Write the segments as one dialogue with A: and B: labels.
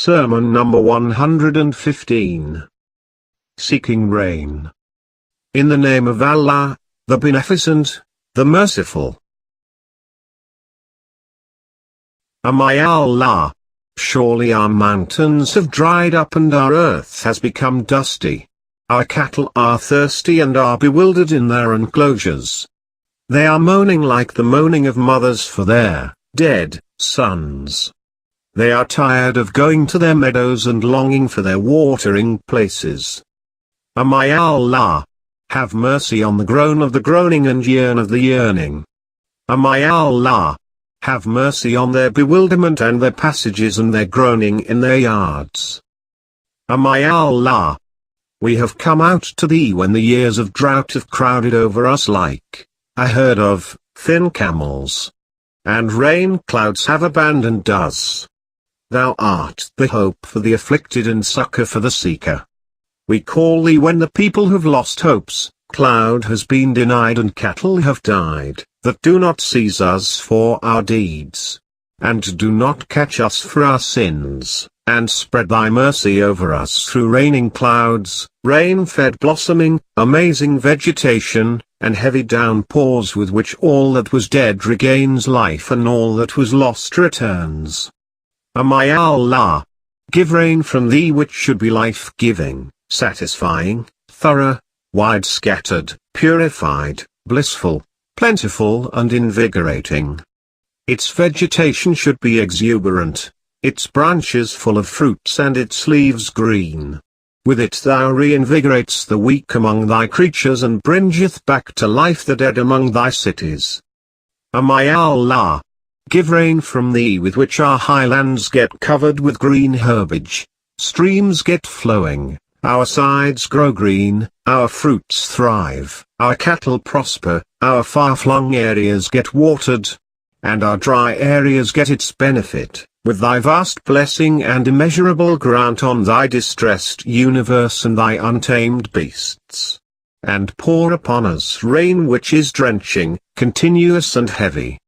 A: Sermon number 115. Seeking Rain. In the name of Allah, the Beneficent, the Merciful. O my Allah! Surely our mountains have dried up and our earth has become dusty. Our cattle are thirsty and are bewildered in their enclosures. They are moaning like the moaning of mothers for their dead sons. They are tired of going to their meadows and longing for their watering places. O my Allah! Have mercy on the groan of the groaning and yearn of the yearning. O my Allah! Have mercy on their bewilderment and their passages and their groaning in their yards. O my Allah! We have come out to thee when the years of drought have crowded over us like a herd of thin camels. And rain clouds have abandoned us. Thou art the hope for the afflicted and succor for the seeker. We call thee when the people have lost hopes, cloud has been denied and cattle have died, that do not seize us for our deeds, and do not catch us for our sins, and spread thy mercy over us through raining clouds, rain-fed blossoming, amazing vegetation, and heavy downpours with which all that was dead regains life and all that was lost returns. O my Allah! Give rain from thee which should be life-giving, satisfying, thorough, wide-scattered, purified, blissful, plentiful and invigorating. Its vegetation should be exuberant, its branches full of fruits and its leaves green. With it thou reinvigoratest the weak among thy creatures and bringeth back to life the dead among thy cities. O my Allah! Give rain from thee with which our highlands get covered with green herbage, streams get flowing, our sides grow green, our fruits thrive, our cattle prosper, our far-flung areas get watered, and our dry areas get its benefit, with thy vast blessing and immeasurable grant on thy distressed universe and thy untamed beasts. And pour upon us rain which is drenching, continuous and heavy,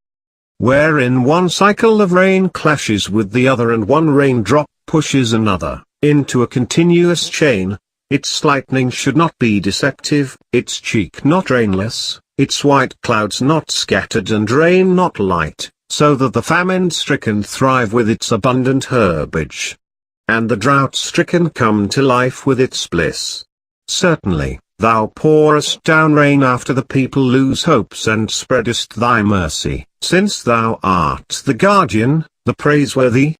A: wherein one cycle of rain clashes with the other and one raindrop pushes another into a continuous chain. Its lightning should not be deceptive, its cheek not rainless, its white clouds not scattered and rain not light, so that the famine-stricken thrive with its abundant herbage, and the drought-stricken come to life with its bliss. Certainly, thou pourest down rain after the people lose hopes and spreadest thy mercy, since thou art the guardian, the praiseworthy,